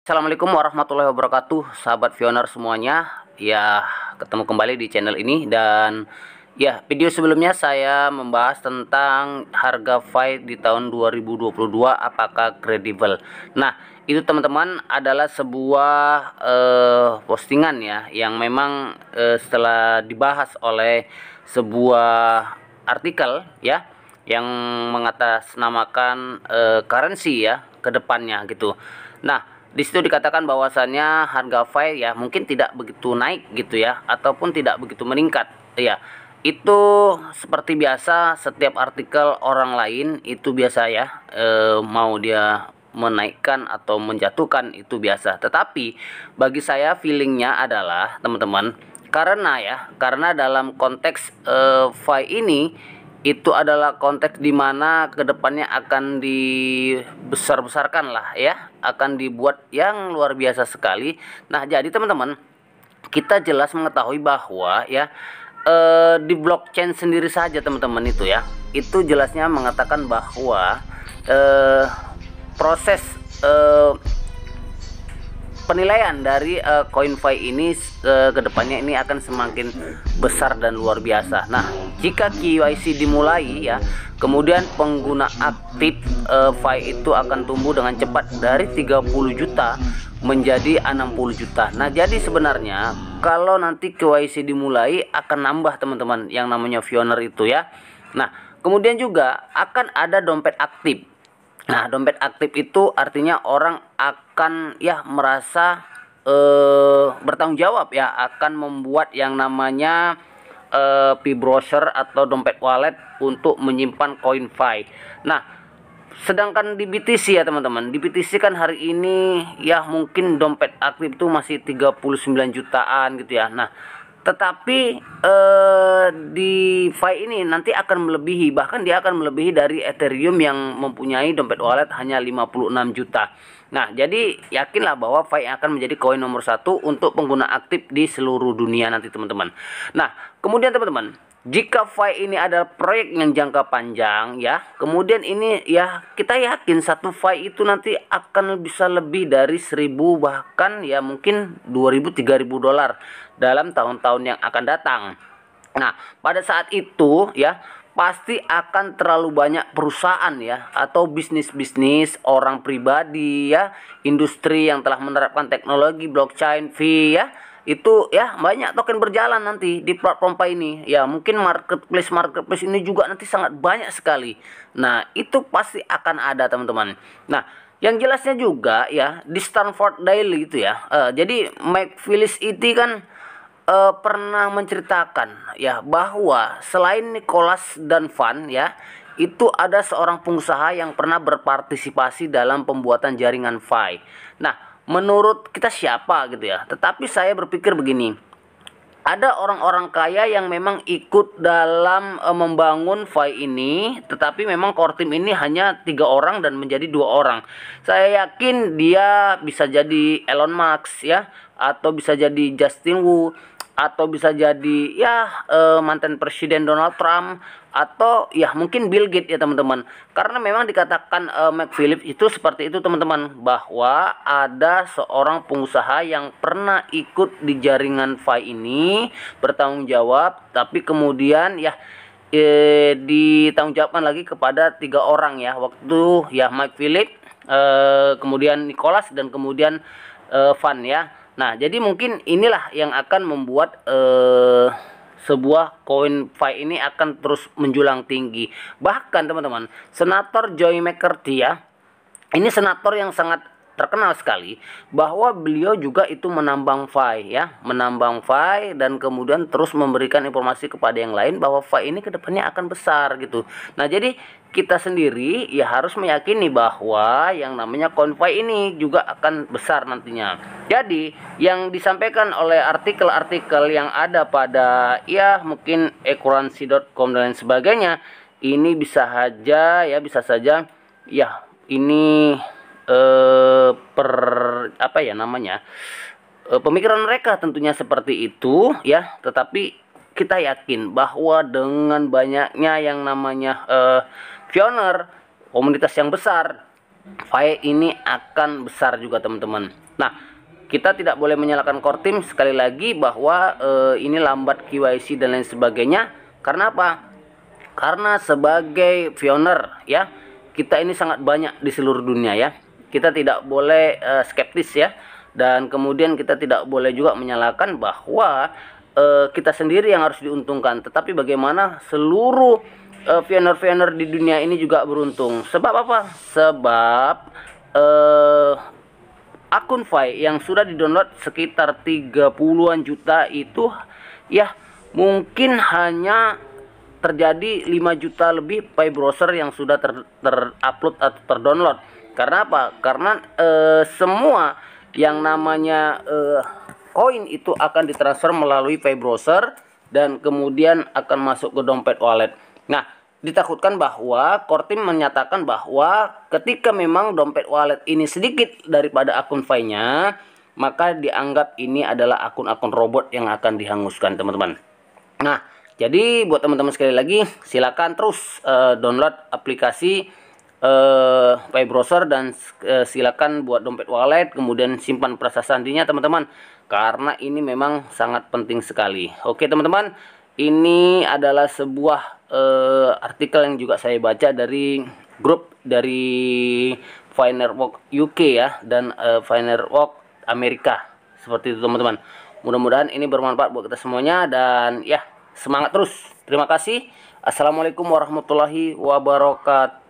Assalamualaikum warahmatullahi wabarakatuh, sahabat Fioner semuanya. Ya, ketemu kembali di channel ini. Dan ya, video sebelumnya saya membahas tentang harga FI di tahun 2022 apakah kredibel. Nah, itu teman-teman adalah sebuah postingan ya, yang memang setelah dibahas oleh sebuah artikel ya, yang mengatasnamakan currency ya ke depannya gitu. Nah, di situ dikatakan bahwasannya harga FI ya mungkin tidak begitu naik gitu ya, ataupun tidak begitu meningkat ya. Itu seperti biasa, setiap artikel orang lain itu biasa ya, mau dia menaikkan atau menjatuhkan itu biasa. Tetapi bagi saya feelingnya adalah teman-teman, karena dalam konteks FI ini itu adalah konteks dimana kedepannya akan dibesar-besarkan lah ya, akan dibuat yang luar biasa sekali. Nah, jadi teman-teman, kita jelas mengetahui bahwa ya di blockchain sendiri saja teman-teman itu jelasnya mengatakan bahwa proses penilaian dari CoinFi ini kedepannya ini akan semakin besar dan luar biasa. Nah, jika KYC dimulai ya, kemudian pengguna aktif FI itu akan tumbuh dengan cepat dari 30 juta menjadi 60 juta. Nah, jadi sebenarnya kalau nanti KYC dimulai akan nambah teman-teman yang namanya Fioner itu ya. Nah, kemudian juga akan ada dompet aktif. Nah, dompet aktif itu artinya orang akan ya merasa bertanggung jawab ya, akan membuat yang namanya P-browser atau dompet wallet untuk menyimpan koin FI. Nah, sedangkan di BTC ya teman-teman, di BTC kan hari ini ya mungkin dompet aktif itu masih 39 jutaan gitu ya. Nah, tetapi di FI ini nanti akan melebihi, bahkan dia akan melebihi dari Ethereum yang mempunyai dompet wallet hanya 56 juta. Nah, jadi yakinlah bahwa FI akan menjadi koin nomor 1 untuk pengguna aktif di seluruh dunia nanti teman-teman. Nah, kemudian teman-teman, jika FI ini adalah proyek yang jangka panjang ya, kemudian ini ya kita yakin satu FI itu nanti akan bisa lebih dari 1000, bahkan ya mungkin 2000-3000 dolar dalam tahun-tahun yang akan datang. Nah, pada saat itu ya pasti akan terlalu banyak perusahaan ya, atau bisnis-bisnis orang pribadi ya, industri yang telah menerapkan teknologi blockchain fee ya, itu ya banyak token berjalan nanti di platform FI ini ya. Mungkin marketplace ini juga nanti sangat banyak sekali. Nah, itu pasti akan ada teman-teman. Nah, yang jelasnya juga ya di Stanford Daily itu ya, jadi Mike Phillips itu kan pernah menceritakan ya bahwa selain Nicholas dan Van ya, itu ada seorang pengusaha yang pernah berpartisipasi dalam pembuatan jaringan FI. Nah, menurut kita siapa gitu ya, tetapi saya berpikir begini, ada orang-orang kaya yang memang ikut dalam membangun FI ini, tetapi memang core team ini hanya 3 orang dan menjadi 2 orang. Saya yakin dia bisa jadi Elon Musk ya, atau bisa jadi Justin Wu, atau bisa jadi ya mantan presiden Donald Trump, atau ya mungkin Bill Gates ya teman-teman. Karena memang dikatakan Mike Phillips itu seperti itu teman-teman, bahwa ada seorang pengusaha yang pernah ikut di jaringan FI ini, bertanggung jawab, tapi kemudian ya ditanggungjawabkan lagi kepada 3 orang ya, waktu ya Mike Phillips, kemudian Nicholas, dan kemudian Van ya. Nah, jadi mungkin inilah yang akan membuat sebuah koin FI ini akan terus menjulang tinggi. Bahkan teman-teman, Senator Joe McCarthy ya, ini senator yang sangat terkenal sekali, bahwa beliau juga itu menambang FI ya, menambang FI, dan kemudian terus memberikan informasi kepada yang lain bahwa FI ini kedepannya akan besar gitu. Nah, jadi kita sendiri ya harus meyakini bahwa yang namanya koin FI ini juga akan besar nantinya. Jadi yang disampaikan oleh artikel-artikel yang ada pada ya mungkin ecurrency.com dan lain sebagainya, ini bisa saja ya ini pemikiran mereka tentunya seperti itu ya. Tetapi kita yakin bahwa dengan banyaknya yang namanya Fioner, komunitas yang besar file ini akan besar juga teman-teman. Nah, kita tidak boleh menyalahkan core team sekali lagi bahwa ini lambat KYC dan lain sebagainya. Karena apa? Karena sebagai pioner ya, kita ini sangat banyak di seluruh dunia ya. Kita tidak boleh skeptis ya. Dan kemudian kita tidak boleh juga menyalahkan bahwa kita sendiri yang harus diuntungkan. Tetapi bagaimana seluruh pioner-pioner di dunia ini juga beruntung. Sebab apa? Sebab akun Fi yang sudah didownload sekitar 30-an juta itu ya mungkin hanya terjadi 5 juta lebih Fi browser yang sudah terupload atau terdownload. Karena apa? Karena semua yang namanya koin itu akan ditransfer melalui Fi browser dan kemudian akan masuk ke dompet wallet. Nah, ditakutkan bahwa core team menyatakan bahwa ketika memang dompet wallet ini sedikit daripada akun Fi-nya, maka dianggap ini adalah akun-akun robot yang akan dihanguskan, teman-teman. Nah, jadi buat teman-teman sekali lagi, silakan terus download aplikasi Fi browser dan silakan buat dompet wallet, kemudian simpan prasasti-nya teman-teman, karena ini memang sangat penting sekali. Oke teman-teman, ini adalah sebuah artikel yang juga saya baca dari grup dari Fi Network UK ya, dan Fi Network Amerika, seperti itu teman-teman. Mudah-mudahan ini bermanfaat buat kita semuanya, dan ya semangat terus. Terima kasih. Assalamualaikum warahmatullahi wabarakatuh.